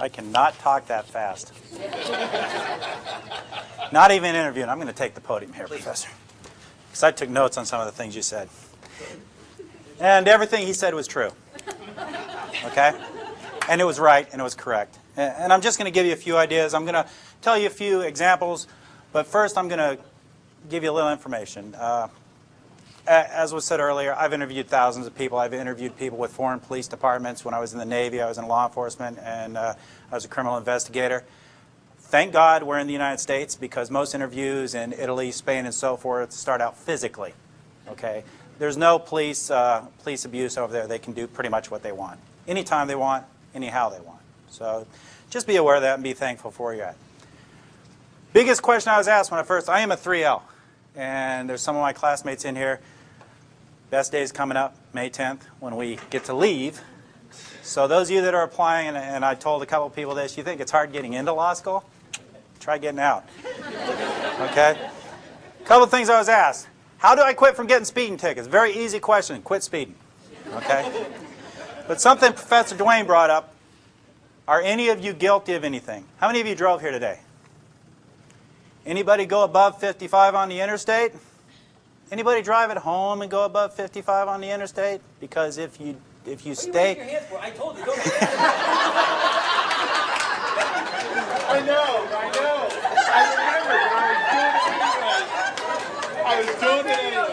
I cannot talk that fast. Not even interviewing. I'm going to take the podium here, Professor. Because I took notes on some of the things you said. And everything he said was true. Okay? And it was right, and it was correct. And I'm just going to give you a few ideas. I'm going to tell you a few examples. But first, I'm going to give you a little information. As was said earlier, I've interviewed thousands of people. I've interviewed people with foreign police departments. When I was in the Navy, I was in law enforcement, and I was a criminal investigator. Thank God we're in the United States, because most interviews in Italy, Spain, and so forth start out physically. Okay? There's no police abuse over there. They can do pretty much what they want. Anytime they want, anyhow they want. So just be aware of that and be thankful for where you're at. Biggest question I was asked when I am a 3L. And there's some of my classmates in here. Best day is coming up, May 10th, when we get to leave. So those of you that are applying, and I told a couple of people this, you think it's hard getting into law school? Try getting out. Okay? A couple of things I was asked. How do I quit from getting speeding tickets? Very easy question. Quit speeding. Okay? But something Professor Dwayne brought up. Are any of you guilty of anything? How many of you drove here today? Anybody go above 55 on the interstate? Anybody drive at home and go above 55 on the interstate? Because if you stay... What are you raising your hands for? I told you, don't. I know. I remember, but I was doing it anyway.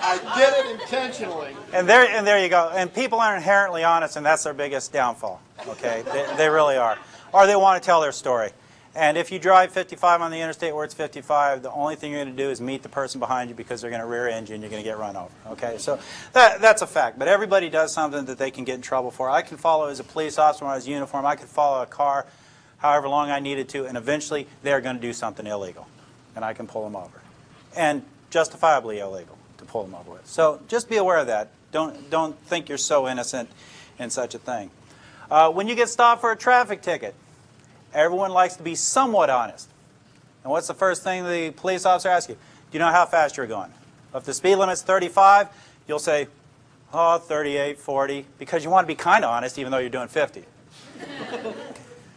I did it intentionally. And there you go. And people are inherently honest, and that's their biggest downfall. Okay? They really are. Or they want to tell their story. And if you drive 55 on the interstate where it's 55, the only thing you're going to do is meet the person behind you, because they're going to rear end you and you're going to get run over. Okay? So that's a fact. But everybody does something that they can get in trouble for. I can follow as a police officer when I was in uniform. I could follow a car however long I needed to, and eventually they're going to do something illegal. And I can pull them over. And justifiably illegal to pull them over with. So just be aware of that. Don't think you're so innocent in such a thing. When you get stopped for a traffic ticket, everyone likes to be somewhat honest. And what's the first thing the police officer asks you? Do you know how fast you're going? If the speed limit's 35, you'll say, oh, 38, 40, because you want to be kind of honest even though you're doing 50.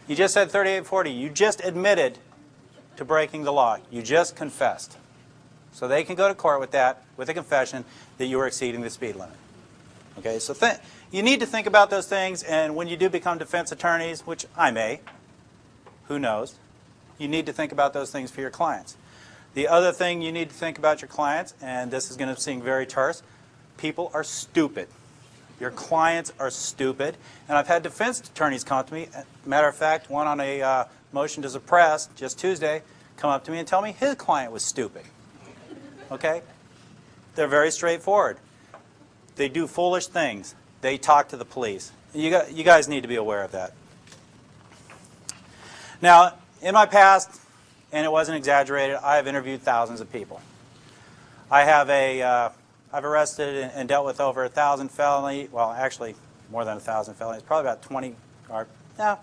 You just said 38, 40. You just admitted to breaking the law. You just confessed. So they can go to court with that, with a confession that you were exceeding the speed limit. Okay, so you need to think about those things, and when you do become defense attorneys, which I may, who knows, you need to think about those things for your clients. The other thing you need to think about your clients, and this is going to seem very terse, people are stupid. Your clients are stupid. And I've had defense attorneys come to me, matter of fact, one on a motion to suppress just Tuesday, come up to me and tell me his client was stupid. Okay? They're very straightforward. They do foolish things. They talk to the police. You guys need to be aware of that. Now, in my past, and it wasn't exaggerated, I have interviewed thousands of people. I've arrested and dealt with over 1,000 felonies. Well, actually, more than 1,000 felonies. Probably about 20, or about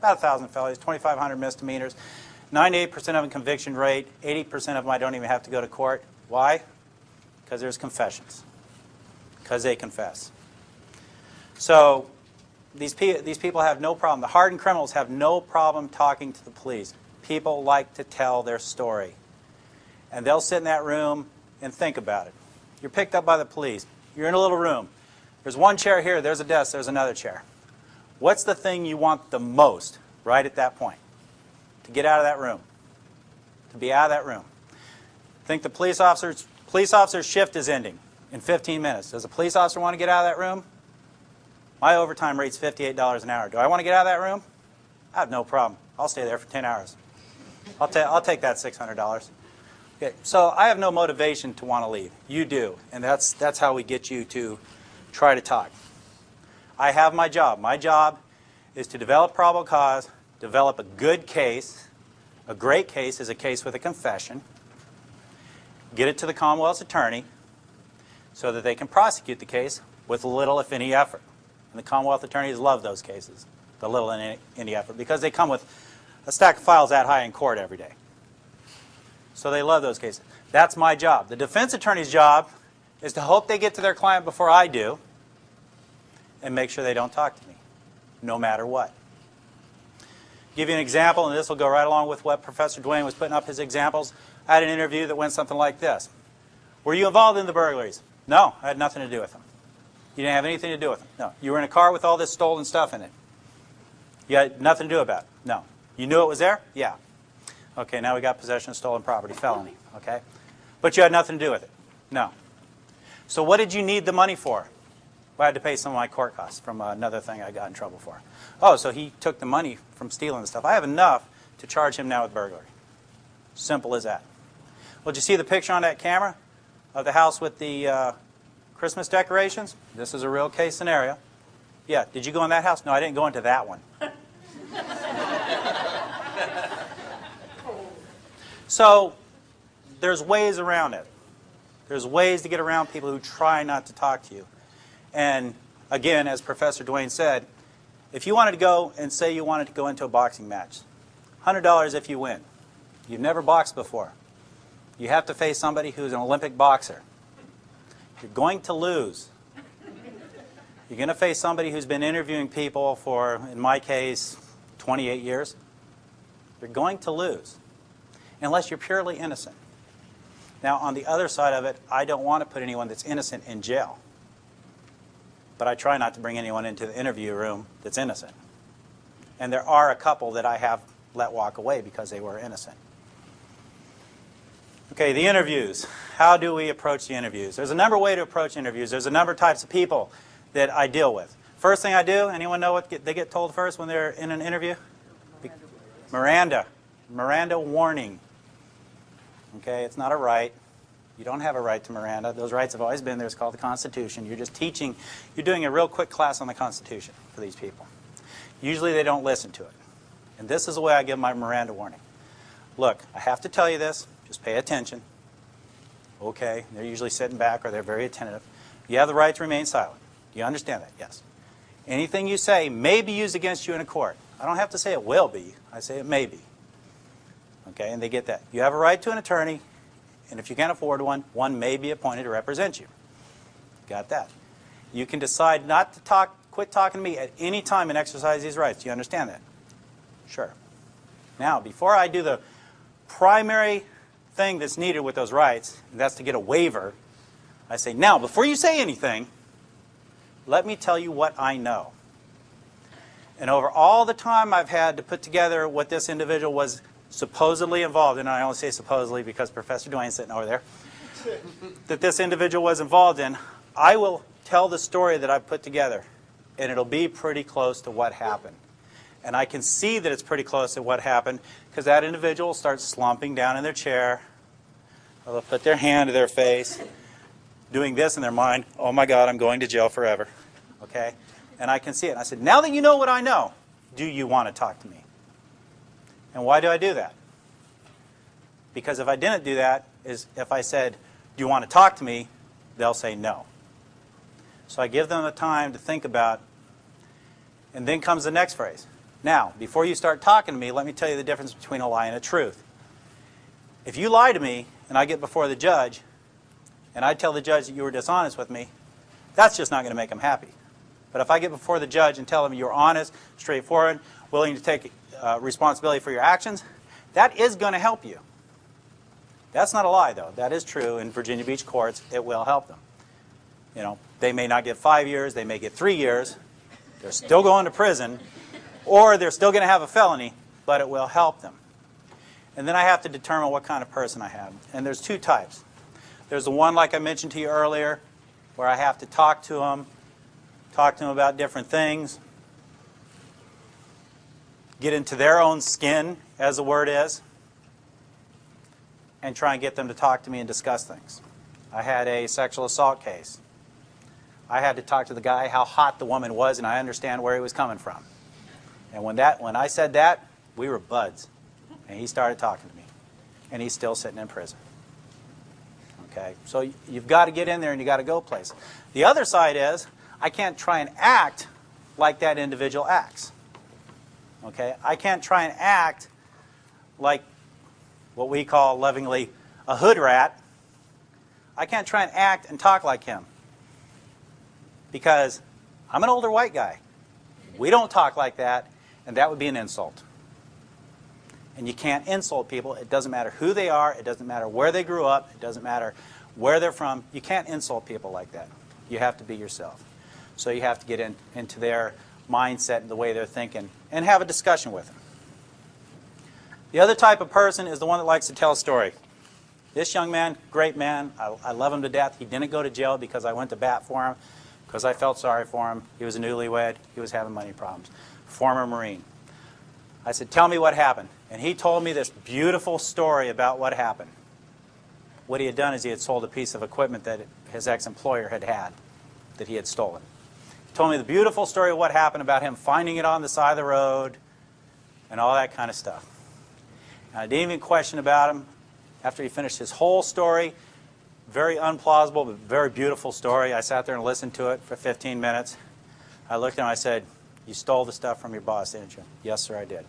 1,000 felonies, 2,500 misdemeanors. 98% of them conviction rate. 80% of them I don't even have to go to court. Why? Because there's confessions. Because they confess. So these people have no problem. The hardened criminals have no problem talking to the police. People like to tell their story. And they'll sit in that room and think about it. You're picked up by the police. You're in a little room. There's one chair here. There's a desk. There's another chair. What's the thing you want the most right at that point? To get out of that room. To be out of that room. Think the police officer's shift is ending in 15 minutes. Does a police officer want to get out of that room? My overtime rate's $58 an hour. Do I want to get out of that room? I have no problem. I'll stay there for 10 hours. I'll take that $600. Okay, so I have no motivation to want to leave. You do, and that's how we get you to try to talk. I have my job. My job is to develop probable cause, develop a good case. A great case is a case with a confession. Get it to the Commonwealth's attorney so that they can prosecute the case with little, if any, effort. And the Commonwealth attorneys love those cases, the little and any effort, because they come with a stack of files that high in court every day. So they love those cases. That's my job. The defense attorney's job is to hope they get to their client before I do, and make sure they don't talk to me, no matter what. Give you an example, and this will go right along with what Professor Dwayne was putting up his examples. I had an interview that went something like this. Were you involved in the burglaries? No, I had nothing to do with them. You didn't have anything to do with them? No. You were in a car with all this stolen stuff in it? You had nothing to do about it? No. You knew it was there? Yeah. Okay, now we got possession of stolen property, felony. Okay? But you had nothing to do with it? No. So what did you need the money for? Well, I had to pay some of my court costs from another thing I got in trouble for. Oh, so he took the money from stealing the stuff. I have enough to charge him now with burglary. Simple as that. Well, did you see the picture on that camera of the house with the Christmas decorations? This is a real case scenario. Yeah, did you go in that house? No, I didn't go into that one. So there's ways around it. There's ways to get around people who try not to talk to you. And again, as Professor Dwayne said, if you wanted to go and say you wanted to go into a boxing match, $100 if you win. You've never boxed before. You have to face somebody who's an Olympic boxer. You're going to lose. You're going to face somebody who's been interviewing people for, in my case, 28 years. You're going to lose, unless you're purely innocent. Now, on the other side of it, I don't want to put anyone that's innocent in jail. But I try not to bring anyone into the interview room that's innocent. And there are a couple that I have let walk away because they were innocent. Okay, the interviews. How do we approach the interviews? There's a number of ways to approach interviews. There's a number of types of people that I deal with. First thing I do, anyone know what they get told first when they're in an interview? Miranda. Miranda warning. Okay, it's not a right. You don't have a right to Miranda. Those rights have always been there. It's called the Constitution. You're just teaching, you're doing a real quick class on the Constitution for these people. Usually they don't listen to it. And this is the way I give my Miranda warning. Look, I have to tell you this. Just pay attention. Okay, they're usually sitting back or they're very attentive. You have the right to remain silent. Do you understand that? Yes. Anything you say may be used against you in a court. I don't have to say it will be. I say it may be. Okay, and they get that. You have a right to an attorney, and if you can't afford one, one may be appointed to represent you. Got that. You can decide not to quit talking to me at any time and exercise these rights. Do you understand that? Sure. Now, before I do the primary thing that's needed with those rights, and that's to get a waiver, I say, now, before you say anything, let me tell you what I know. And over all the time I've had to put together what this individual was supposedly involved in, and I only say supposedly because Professor Dwayne's sitting over there, that this individual was involved in, I will tell the story that I've put together, and it'll be pretty close to what happened. And I can see that it's pretty close to what happened because that individual starts slumping down in their chair, or they'll put their hand to their face, doing this in their mind, oh my God, I'm going to jail forever. Okay? And I can see it. And I said, now that you know what I know, do you want to talk to me? And why do I do that? Because if I didn't do that, is if I said, do you want to talk to me, they'll say no. So I give them the time to think about, and then comes the next phrase. Now, before you start talking to me, let me tell you the difference between a lie and a truth. If you lie to me, and I get before the judge, and I tell the judge that you were dishonest with me, that's just not going to make them happy. But if I get before the judge and tell them you're honest, straightforward, willing to take responsibility for your actions, that is going to help you. That's not a lie, though. That is true. In Virginia Beach courts, it will help them. You know, they may not get 5 years, they may get 3 years. They're still going to prison, or they're still going to have a felony, but it will help them. And then I have to determine what kind of person I have. And there's two types. There's the one, like I mentioned to you earlier, where I have to talk to them about different things, get into their own skin, as the word is, and try and get them to talk to me and discuss things. I had a sexual assault case. I had to talk to the guy how hot the woman was, and I understand where he was coming from. And when I said that, we were buds. And he started talking to me. And he's still sitting in prison. Okay? So you've got to get in there and you've got to go places. The other side is, I can't try and act like that individual acts. Okay? I can't try and act like what we call lovingly a hood rat. I can't try and act and talk like him. Because I'm an older white guy. We don't talk like that, and that would be an insult. And you can't insult people. It doesn't matter who they are. It doesn't matter where they grew up. It doesn't matter where they're from. You can't insult people like that. You have to be yourself. So you have to get into their mindset and the way they're thinking and have a discussion with them. The other type of person is the one that likes to tell a story. This young man, great man. I love him to death. He didn't go to jail because I went to bat for him, because I felt sorry for him. He was a newlywed. He was having money problems. Former Marine. I said, tell me what happened. And he told me this beautiful story about what happened. What he had done is he had sold a piece of equipment that his ex-employer had that he had stolen. He told me the beautiful story of what happened about him finding it on the side of the road and all that kind of stuff. And I didn't even question about him. After he finished his whole story, very unplausible but very beautiful story, I sat there and listened to it for 15 minutes. I looked at him and I said, you stole the stuff from your boss, didn't you? Yes, sir, I did.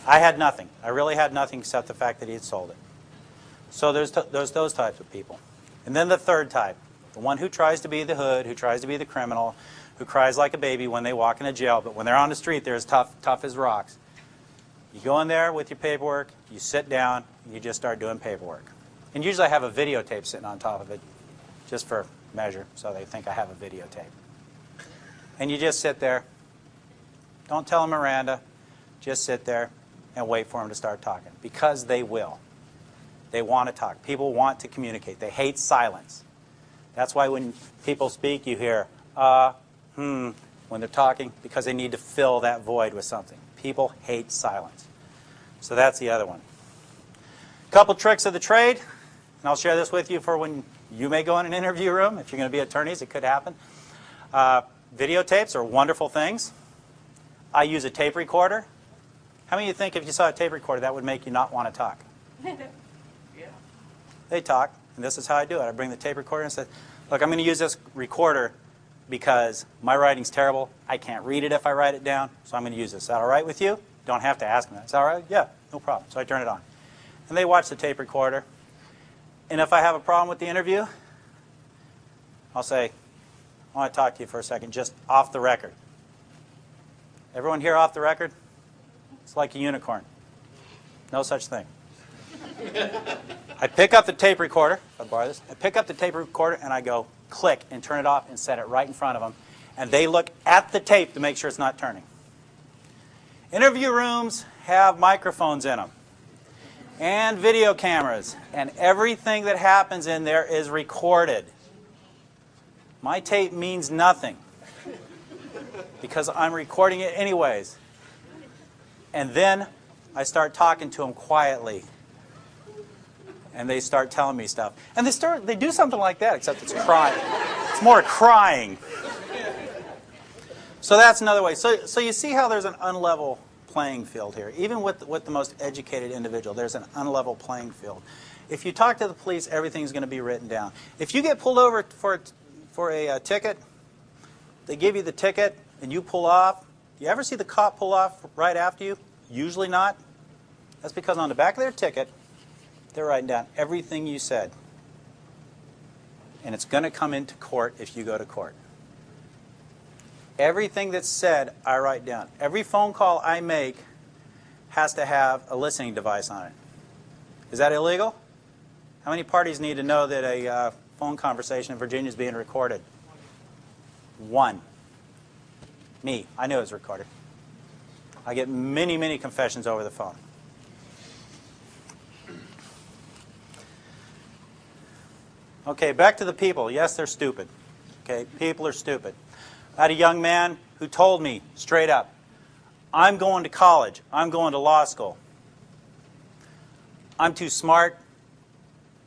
I had nothing. I really had nothing except the fact that he had sold it. So there's those types of people. And then the third type, the one who tries to be the hood, who tries to be the criminal, who cries like a baby when they walk into jail, but when they're on the street, they're as tough as rocks. You go in there with your paperwork, you sit down, and you just start doing paperwork. And usually I have a videotape sitting on top of it, just for measure, so they think I have a videotape. And you just sit there. Don't tell them Miranda. Just sit there and wait for them to start talking, because they will. They want to talk. People want to communicate. They hate silence. That's why when people speak, you hear, when they're talking, because they need to fill that void with something. People hate silence. So that's the other one. A couple tricks of the trade, and I'll share this with you for when you may go in an interview room. If you're going to be attorneys, it could happen. Videotapes are wonderful things. I use a tape recorder. How many of you think if you saw a tape recorder, that would make you not want to talk? Yeah. They talk, and this is how I do it. I bring the tape recorder and say, look, I'm going to use this recorder because my writing's terrible. I can't read it if I write it down, so I'm going to use this. Is that all right with you? Don't have to ask them that. Is that all right? Yeah, no problem. So I turn it on. And they watch the tape recorder. And if I have a problem with the interview, I'll say, I want to talk to you for a second, just off the record. Everyone here off the record? It's like a unicorn. No such thing. I pick up the tape recorder. If I borrow this, I pick up the tape recorder and I go click and turn it off and set it right in front of them. And they look at the tape to make sure it's not turning. Interview rooms have microphones in them and video cameras, and everything that happens in there is recorded. My tape means nothing because I'm recording it anyways. And then I start talking to them quietly, and they start telling me stuff. And they do something like that, except it's crying. It's more crying. So that's another way. So you see how there's an unlevel playing field here. Even with the most educated individual, there's an unlevel playing field. If you talk to the police, everything's going to be written down. If you get pulled over for a ticket, they give you the ticket, and you pull off. You ever see the cop pull off right after you? Usually not. That's because on the back of their ticket, they're writing down everything you said. And it's going to come into court if you go to court. Everything that's said, I write down. Every phone call I make has to have a listening device on it. Is that illegal? How many parties need to know that a phone conversation in Virginia is being recorded? One. Me. I knew it was recorded. I get many, many confessions over the phone. Okay, back to the people. Yes, they're stupid. Okay, people are stupid. I had a young man who told me straight up, I'm going to college. I'm going to law school. I'm too smart.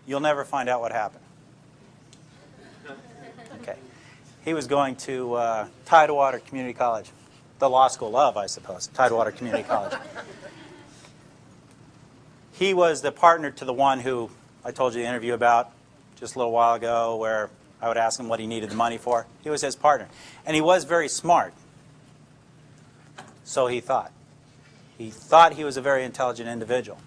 You'll never find out what happened. Okay. He was going to Tidewater Community College. The law school of, I suppose, Tidewater Community College. He was the partner to the one who I told you the interview about just a little while ago, where I would ask him what he needed the money for. He was his partner. And he was very smart. So he thought. He thought he was a very intelligent individual.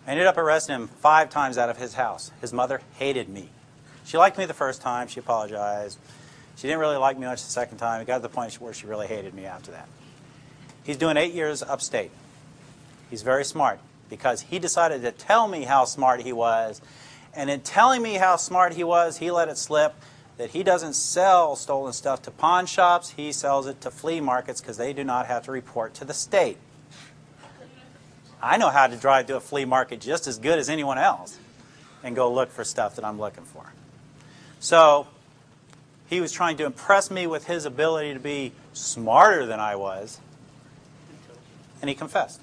I ended up arresting him 5 times out of his house. His mother hated me. She liked me the first time. She apologized. She didn't really like me much the second time. It got to the point where she really hated me after that. He's doing 8 years upstate. He's very smart because he decided to tell me how smart he was. And in telling me how smart he was, he let it slip that he doesn't sell stolen stuff to pawn shops. He sells it to flea markets because they do not have to report to the state. I know how to drive to a flea market just as good as anyone else and go look for stuff that I'm looking for. So he was trying to impress me with his ability to be smarter than I was, and he confessed.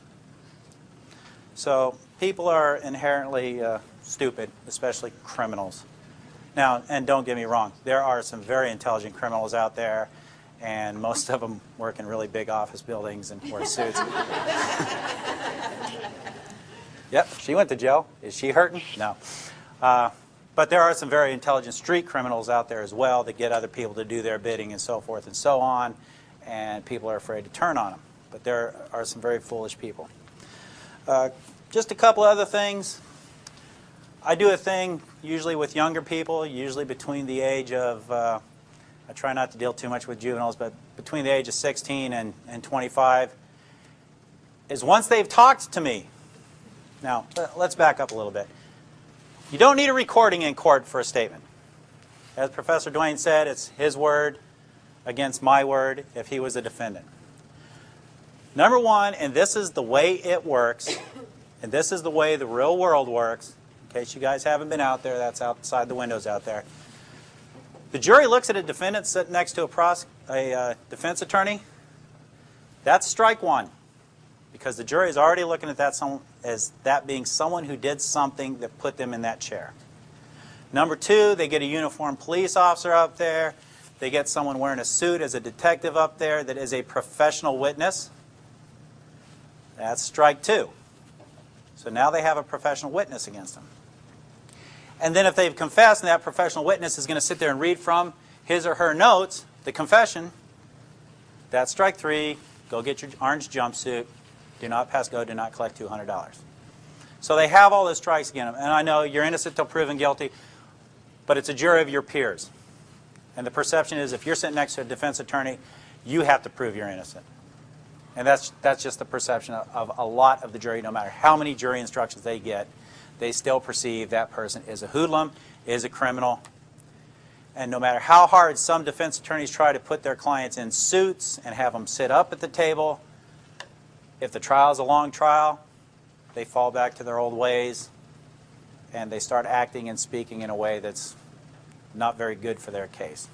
So people are inherently stupid, especially criminals. Now, and don't get me wrong, there are some very intelligent criminals out there, and most of them work in really big office buildings and wear suits. Yep, she went to jail. Is she hurting? No. But there are some very intelligent street criminals out there as well that get other people to do their bidding and so forth and so on, and people are afraid to turn on them. But there are some very foolish people. Just a couple other things. I do a thing usually with younger people, usually between the age of, I try not to deal too much with juveniles, but between the age of 16 and 25, is once they've talked to me. Now, let's back up a little bit. You don't need a recording in court for a statement. As Professor Duane said, it's his word against my word if he was a defendant. Number one, and this is the way it works, and this is the way the real world works, in case you guys haven't been out there, that's outside the windows out there. The jury looks at a defendant sitting next to a defense attorney. That's strike one, because the jury is already looking at that as that being someone who did something that put them in that chair. Number two, they get a uniformed police officer up there. They get someone wearing a suit as a detective up there that is a professional witness. That's strike two. So now they have a professional witness against them. And then if they've confessed and that professional witness is going to sit there and read from his or her notes, the confession, that's strike three. Go get your orange jumpsuit. Do not pass go. Do not collect $200. So they have all the strikes against them. And I know you're innocent till proven guilty, but it's a jury of your peers. And the perception is if you're sitting next to a defense attorney, you have to prove you're innocent. And that's just the perception of a lot of the jury. No matter how many jury instructions they get, they still perceive that person is a hoodlum, is a criminal. And no matter how hard some defense attorneys try to put their clients in suits and have them sit up at the table, if the trial is a long trial, they fall back to their old ways and they start acting and speaking in a way that's not very good for their case.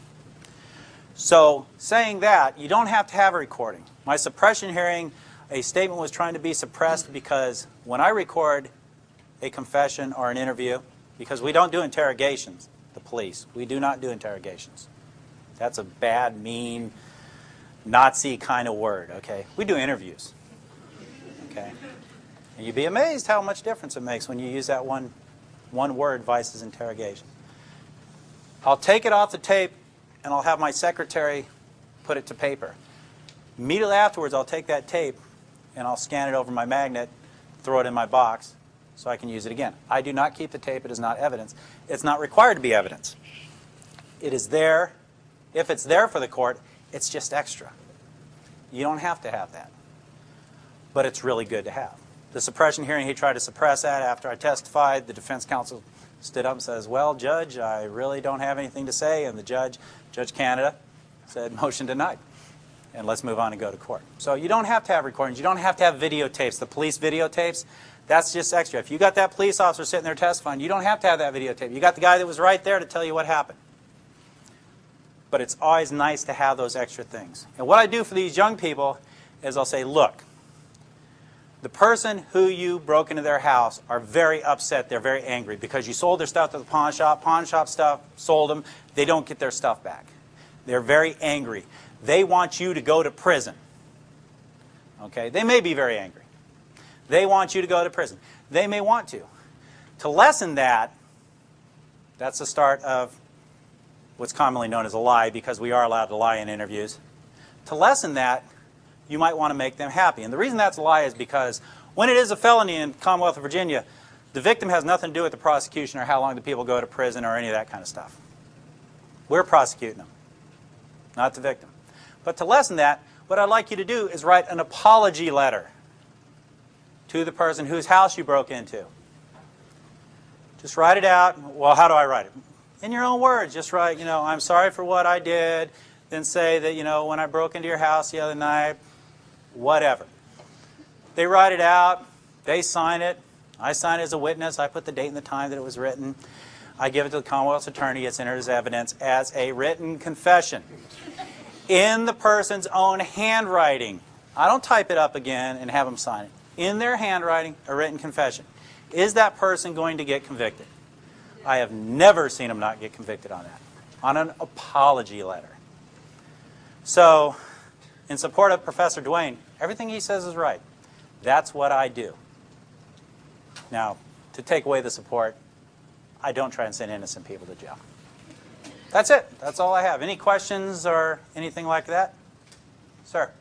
So saying that, you don't have to have a recording. My suppression hearing, a statement was trying to be suppressed because when I record a confession or an interview, because we don't do interrogations, the police. We do not do interrogations. That's a bad, mean, Nazi kind of word, okay? We do interviews, okay? And you'd be amazed how much difference it makes when you use that one word versus interrogation. I'll take it off the tape and I'll have my secretary put it to paper. Immediately afterwards, I'll take that tape and I'll scan it over my magnet, throw it in my box so I can use it again. I do not keep the tape. It is not evidence. It's not required to be evidence. It is there. If it's there for the court, it's just extra. You don't have to have that. But it's really good to have. The suppression hearing, he tried to suppress that after I testified. The defense counsel stood up and says, well, Judge, I really don't have anything to say. And the Judge Canada, said, motion denied. And let's move on and go to court. So you don't have to have recordings. You don't have to have videotapes. The police videotapes, that's just extra. If you got that police officer sitting there testifying, you don't have to have that videotape. You got the guy that was right there to tell you what happened. But it's always nice to have those extra things. And what I do for these young people is I'll say, look, the person who you broke into their house are very upset. They're very angry because you sold their stuff to the pawn shop. Pawn shop stuff, sold them. They don't get their stuff back. They're very angry. They want you to go to prison. Okay? They may be very angry. They want you to go to prison. They may want to. To lessen that, that's the start of what's commonly known as a lie, because we are allowed to lie in interviews. To lessen that, you might want to make them happy. And the reason that's a lie is because when it is a felony in Commonwealth of Virginia, The victim has nothing to do with the prosecution or how long the people go to prison or any of that kind of stuff. We're prosecuting them, not the victim. But to lessen that, what I'd like you to do is write an apology letter to the person whose house you broke into. Just write it out. Well, how do I write it? In your own words. Just write, I'm sorry for what I did. Then say that, when I broke into your house the other night, whatever. They write it out. They sign it. I sign it as a witness. I put the date and the time that it was written. I give it to the Commonwealth's attorney. It's entered as evidence as a written confession in the person's own handwriting. I don't type it up again and have them sign it. In their handwriting, a written confession. Is that person going to get convicted? I have never seen them not get convicted on that, on an apology letter. So, in support of Professor Duane, everything he says is right. That's what I do. Now, to take away the support, I don't try and send innocent people to jail. That's it. That's all I have. Any questions or anything like that? Sir?